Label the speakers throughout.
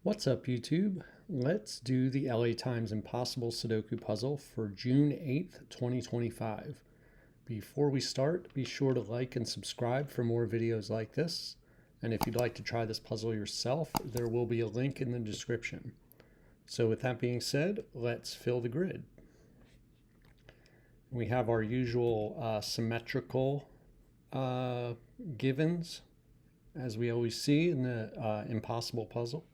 Speaker 1: What's up, YouTube? Let's do the LA Times Impossible Sudoku puzzle for June 8th, 2025. Before we start, be sure to like and subscribe for more videos like this. And if you'd like to try this puzzle yourself, there will be a link in the description. So with that being said, let's fill the grid. We have our usual symmetrical givens, as we always see in the impossible puzzle.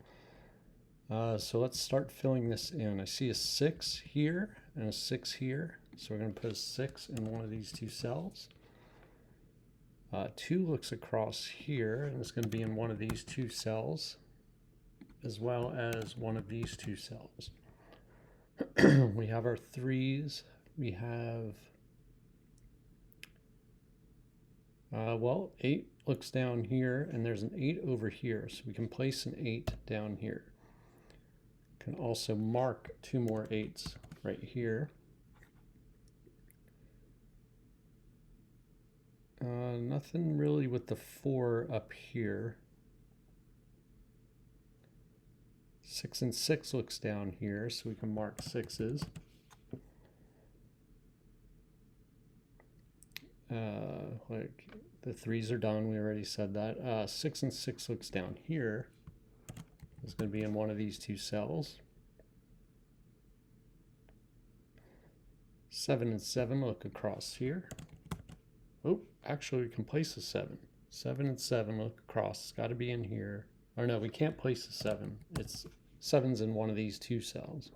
Speaker 1: So let's start filling this in. I see a 6 here and a 6 here. So we're going to put a 6 in one of these two cells. 2 looks across here, and it's going to be in one of these two cells, as well as one of these two cells. We have our 3s. We have, 8 looks down here, and there's an 8 over here. So we can place an 8 down here. Can also mark 2 more 8s right here. Nothing really with the 4 up here. 6 and 6 looks down here, so we can mark 6s. Like the 3s are done, we already said that. 6 and 6 looks down here. It's going to be in one of these two cells. 7 and 7 look across here. Oh, actually we can place a 7. 7 and 7 look across. It's got to be in here. Or no, we can't place a 7. It's 7's in one of these two cells.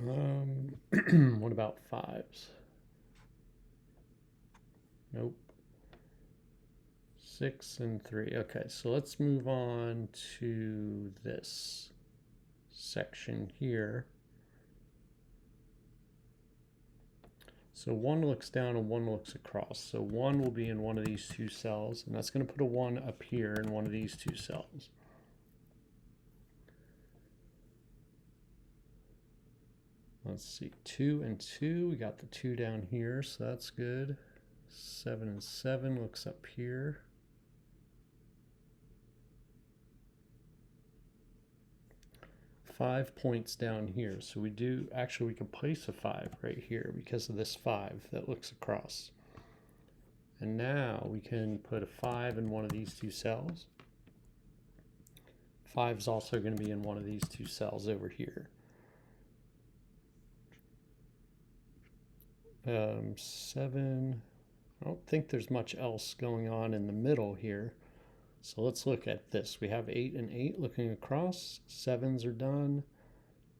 Speaker 1: What about 5s? Nope. 6 and 3. Okay, so let's move on to this section here. So 1 looks down and 1 looks across. So 1 will be in one of these two cells, and that's going to put a 1 up here in one of these two cells. Let's see, 2 and 2. We got the 2 down here, so that's good. 7 and 7 looks up here. 5 points down here, so we can place a 5 right here because of this 5 that looks across. And now we can put a 5 in one of these two cells. 5 is also going to be in one of these two cells over here. 7, I don't think there's much else going on in the middle here. So let's look at this. We have 8 and 8 looking across. 7s are done.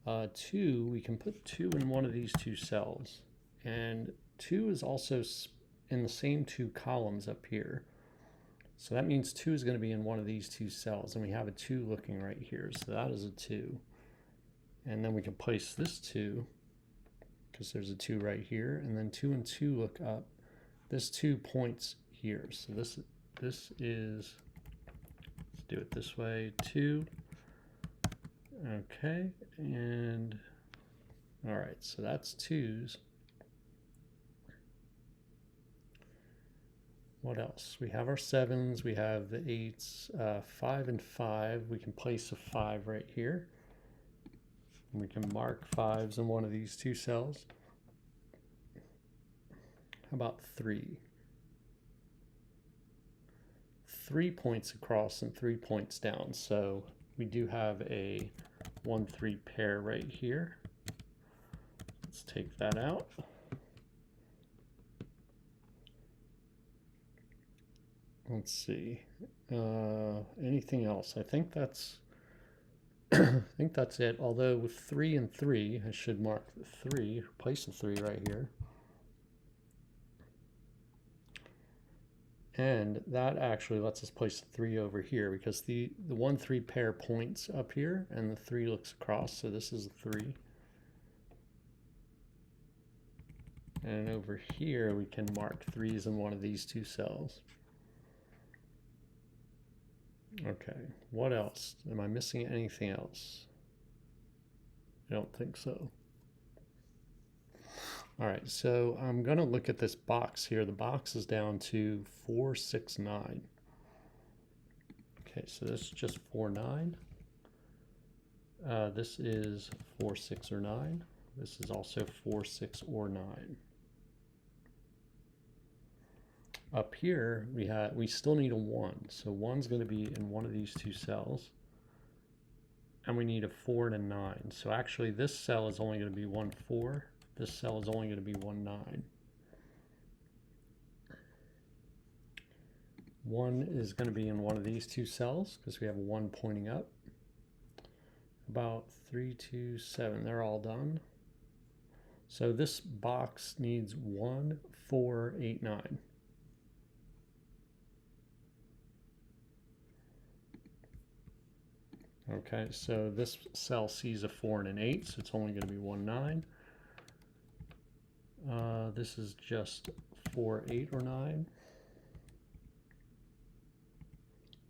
Speaker 1: 2, we can put 2 in one of these two cells. And 2 is also in the same two columns up here. So that means 2 is going to be in one of these two cells. And we have a 2 looking right here. So that is a 2. And then we can place this 2, because there's a 2 right here. And then 2 and 2 look up. This 2 points here. So this is... do it this way, 2. Okay, and all right, so that's 2s. What else? We have our 7s, we have the 8s, 5 and 5. We can place a 5 right here. And we can mark 5s in one of these two cells. How about 3? 3 points across and 3 points down. So we do have a 1-3 pair right here. Let's take that out. Let's see. Anything else? I think that's it. Although with 3 and 3, I should mark the 3, place a 3 right here. And that actually lets us place the 3 over here because the 1-3 pair points up here and the 3 looks across. So this is a 3. And over here we can mark 3s in one of these two cells. Okay, what else? Am I missing anything else? I don't think so. All right, so I'm going to look at this box here. The box is down to 4, 6, 9. Okay, so this is just 4, 9. This is 4, 6, or 9. This is also 4, 6, or 9. Up here, we still need a 1. So 1's going to be in one of these two cells. And we need a 4 and a 9. So actually this cell is only going to be 1, 4. This cell is only going to be 1, 9. 1 is going to be in one of these two cells because we have a 1 pointing up. About 3, 2, 7. They're all done. So this box needs 1, 4, 8, 9. Okay, so this cell sees a 4 and an 8, so it's only going to be 1, 9. This is just 4, 8, or 9.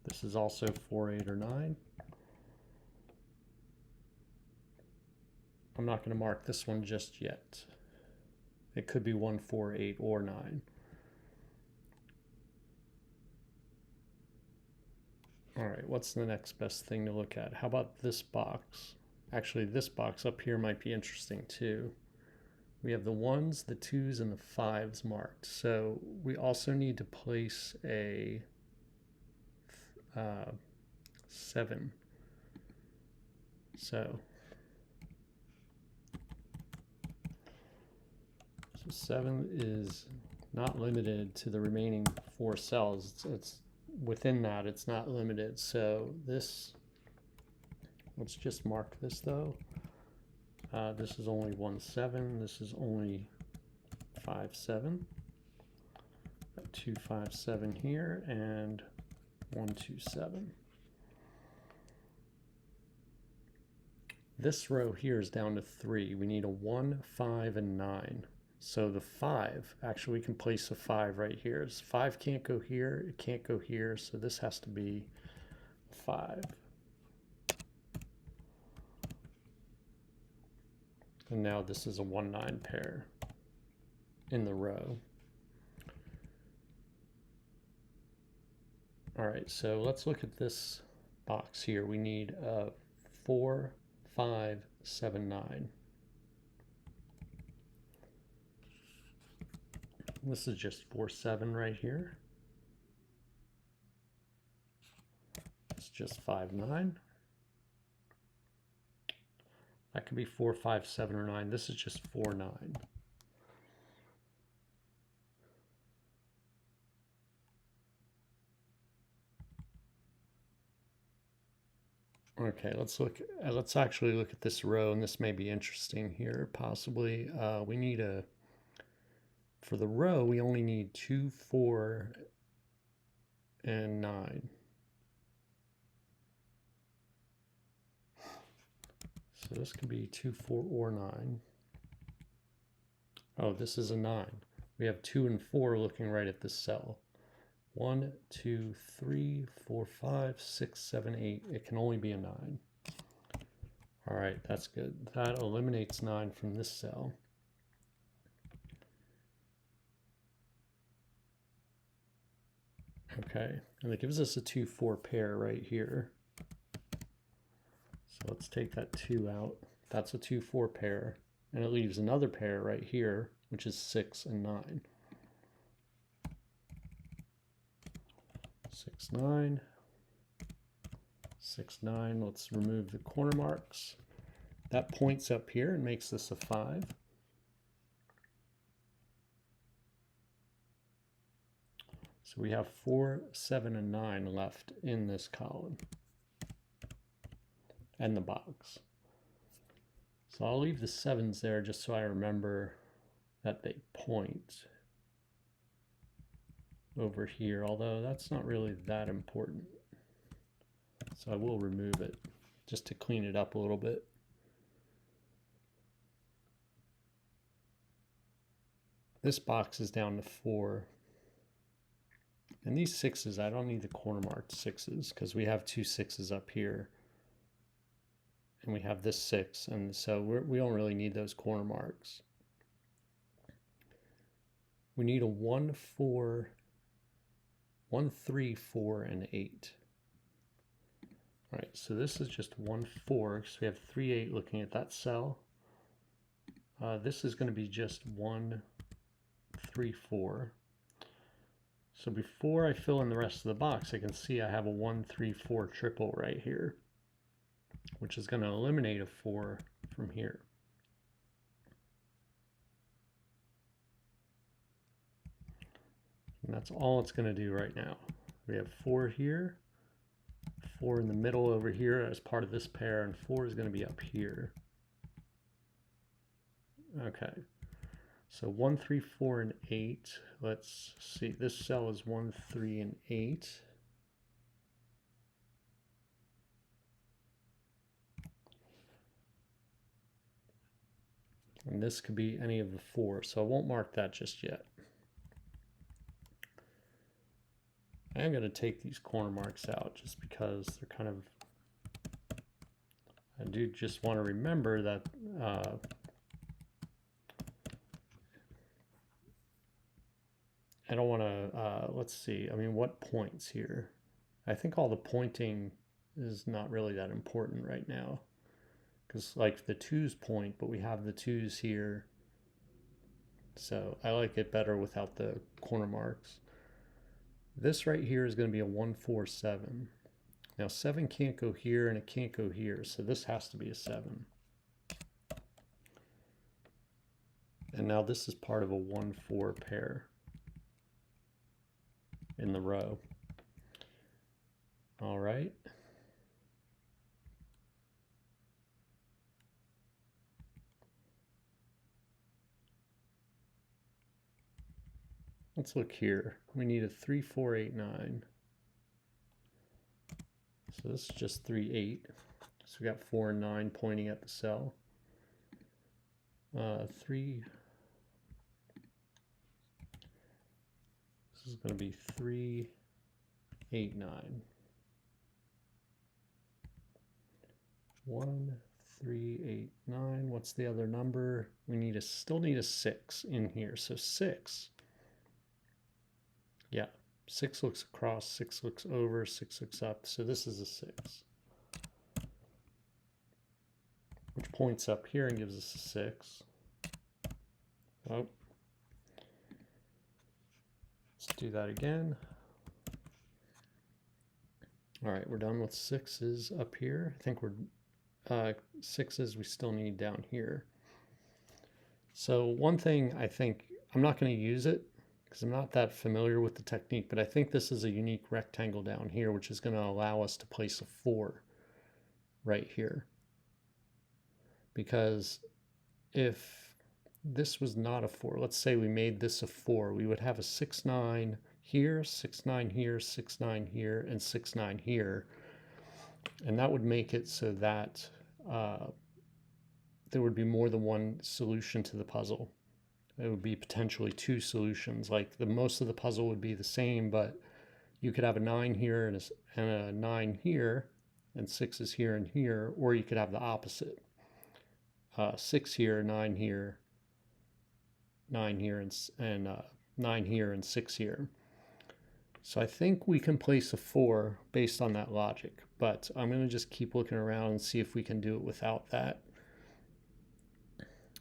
Speaker 1: This is also 4, 8, or 9. I'm not going to mark this one just yet. It could be 1, 4, 8, or 9. All right, what's the next best thing to look at? How about this box? Actually, this box up here might be interesting too. We have the 1s, the 2s, and the 5s marked. So we also need to place a 7. So 7 is not limited to the remaining 4 cells. It's within that, it's not limited. So this, let's just mark this though. This is only 1, 7. This is only 5, 7. Got 2, 5, 7 here, and 1, 2, 7. This row here is down to 3. We need a 1, 5, and 9. So the 5, actually we can place a 5 right here. 5 can't go here, it can't go here, so this has to be 5. And now this is a 1, 9 pair in the row. All right, so let's look at this box here. We need 4, 5, 7, 9. This is just 4, 7 right here. It's just 5, 9. That could be 4, 5, 7, or 9. This is just 4, 9. Okay, let's actually look at this row, and this may be interesting here, possibly. We need for the row, we only need 2, 4, and 9. So this could be 2, 4, or 9. Oh, this is a 9. We have 2 and 4 looking right at this cell. 1, 2, 3, 4, 5, 6, 7, 8. It can only be a 9. All right, that's good. That eliminates 9 from this cell. Okay, and it gives us a 2, 4 pair right here. So let's take that 2 out. That's a 2, 4 pair. And it leaves another pair right here, which is 6 and 9. 6, 9. 6, 9. Let's remove the corner marks. That points up here and makes this a 5. So we have 4, 7, and 9 left in this column and the box. So I'll leave the 7s there just so I remember that they point over here, although that's not really that important. So I will remove it just to clean it up a little bit. This box is down to 4. And these 6s, I don't need the corner marked 6s because we have 2 6s up here. And we have this 6, and so we don't really need those corner marks. We need a 1, 4, 1, 3, 4, and 8. All right, so this is just 1, 4, because we have 3, 8 looking at that cell. This is going to be just 1, 3, 4. So before I fill in the rest of the box, I can see I have a 1, 3, 4 triple right here, which is going to eliminate a 4 from here. And that's all it's going to do right now. We have 4 here, 4 in the middle over here as part of this pair, and 4 is going to be up here. Okay. So 1, 3, 4, and 8. Let's see. This cell is 1, 3, and 8. And this could be any of the 4, so I won't mark that just yet. I am going to take these corner marks out just because they're kind of... I do just want to remember that I don't want to, let's see, I mean, what points here? I think all the pointing is not really that important right now. Because like the 2's point, but we have the 2's here. So I like it better without the corner marks. This right here is going to be a 1, 4, 7. Now 7 can't go here and it can't go here, so this has to be a 7. And now this is part of a 1, 4 pair in the row. All right. Let's look here. We need a 3, 4, 8, 9. So this is just 3, 8. So we got 4 and 9 pointing at the cell. 3. This is going to be 3, 8, 9. 1, 3, 8, 9. What's the other number? We still need a 6 in here. So 6. Yeah, 6 looks across, 6 looks over, 6 looks up. So this is a 6. Which points up here and gives us a 6. Oh. Let's do that again. All right, we're done with 6's up here. I think we're 6's we still need down here. So one thing I think, I'm not going to use it because I'm not that familiar with the technique, but I think this is a unique rectangle down here, which is going to allow us to place a 4 right here. Because if this was not a 4, let's say we made this a 4, we would have a 6, 9 here, 6, 9 here, 6, 9 here, and 6, 9 here. And that would make it so that there would be more than one solution to the puzzle. It would be potentially 2 solutions. Like most of the puzzle would be the same, but you could have a 9 here and a 9 here, and 6 is here and here, or you could have the opposite. 6 here, 9 here, 9 here, and 9 here, and 6 here. So I think we can place a 4 based on that logic, but I'm going to just keep looking around and see if we can do it without that.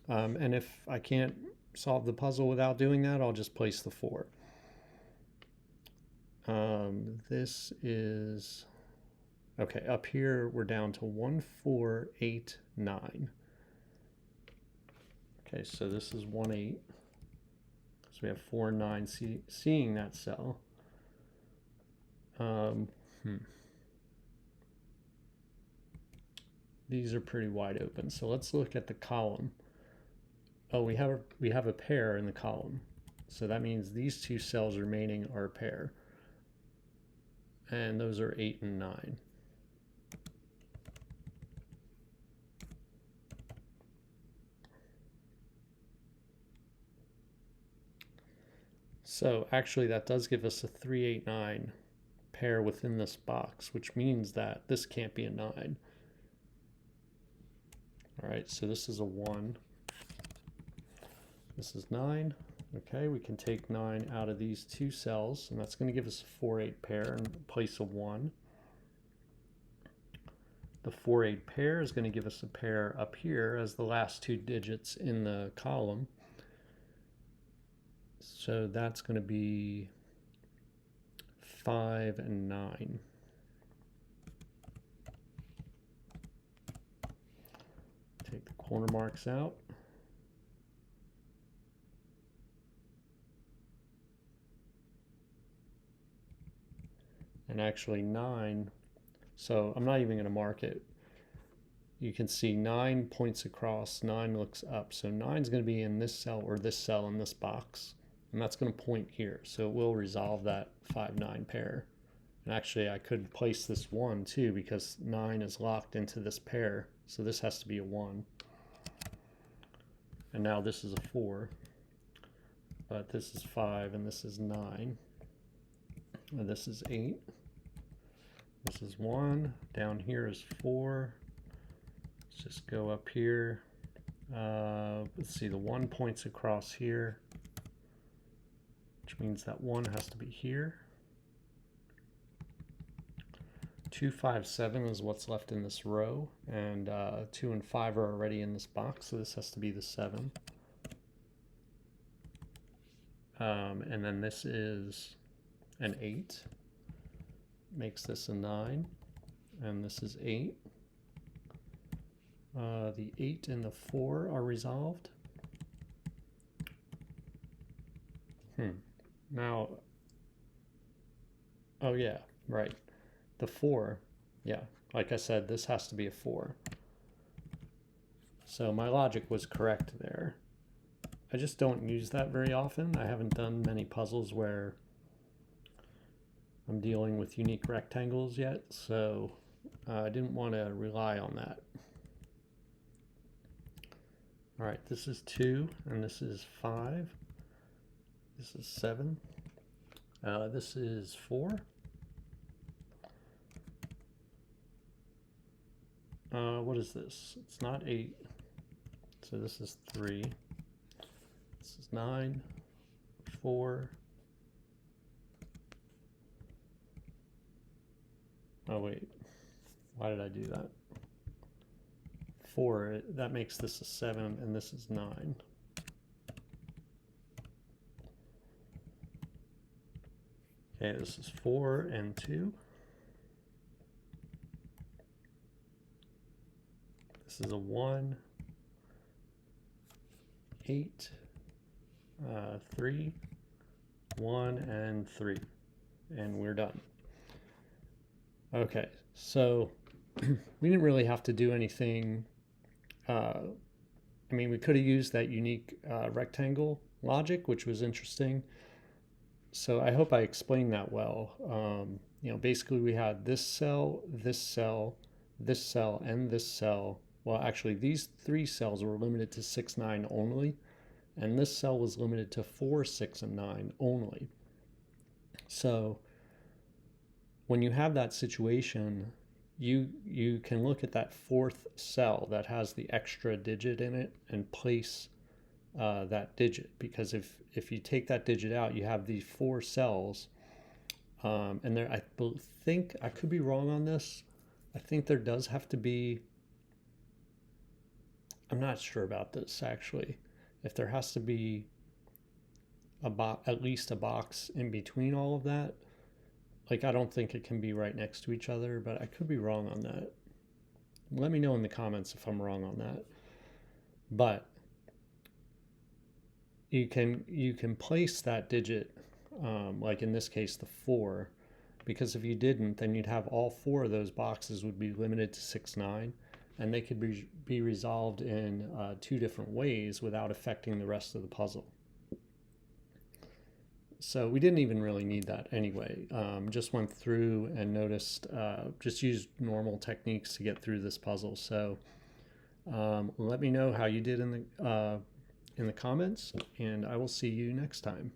Speaker 1: And if I can't solve the puzzle without doing that, I'll just place the 4. This is, okay, up here we're down to 1, 4, 8, 9. Okay, so this is 1, 8. So we have 4 and 9 seeing that cell. These are pretty wide open. So let's look at the column. Oh, we have a pair in the column. So that means these 2 cells remaining are a pair. And those are 8 and 9. So actually that does give us a 3, 8, 9 pair within this box, which means that this can't be a 9. All right, so this is a 1. This is 9. Okay, we can take 9 out of these 2 cells, and that's going to give us a 4, 8 pair and place a 1. The 4-8 pair is going to give us a pair up here as the last two digits in the column. So that's going to be 5 and 9. Take the corner marks out. And actually 9, so I'm not even going to mark it. You can see 9 points across, 9 looks up. So 9 is going to be in this cell or this cell in this box. And that's going to point here. So it will resolve that 5-9 pair. And actually I could place this 1 too because 9 is locked into this pair. So this has to be a 1. And now this is a 4. But this is 5 and this is 9. And this is 8. This is 1. Down here is 4. Let's just go up here. Let's see, the 1 points across here, which means that 1 has to be here. 2, 5, 7 is what's left in this row, and 2 and 5 are already in this box, so this has to be the 7. And then this is an 8. Makes this a 9, and this is 8. The 8 and the 4 are resolved. Now, oh yeah, right. The 4, yeah, like I said, this has to be a 4. So my logic was correct there. I just don't use that very often. I haven't done many puzzles where I'm dealing with unique rectangles yet, so I didn't want to rely on that. All right, this is 2, and this is 5. This is 7. This is 4. What is this? It's not 8. So this is 3. This is 9, 4. Oh wait, why did I do that? 4, that makes this a 7, and this is 9. Okay, this is 4 and 2. This is a 1, 8, 3, 1, and 3. And we're done. Okay, so we didn't really have to do anything. I mean, we could have used that unique rectangle logic, which was interesting. So I hope I explained that well. You know, basically we had this cell, this cell, this cell, and this cell. Well, actually, these 3 cells were limited to 6, 9 only, and this cell was limited to 4, 6, and 9 only. So when you have that situation, you can look at that 4th cell that has the extra digit in it and place that digit, because if you take that digit out, you have these 4 cells, and there, I think, I could be wrong on this, I think there does have to be, I'm not sure about this actually, if there has to be at least a box in between all of that. Like, I don't think it can be right next to each other, but I could be wrong on that. Let me know in the comments if I'm wrong on that. But you can place that digit, like in this case, the 4, because if you didn't, then you'd have all 4 of those boxes would be limited to 6, 9, and they could be resolved in 2 different ways without affecting the rest of the puzzle. So we didn't even really need that anyway. Just went through and noticed, just used normal techniques to get through this puzzle. So let me know how you did in the comments, and I will see you next time.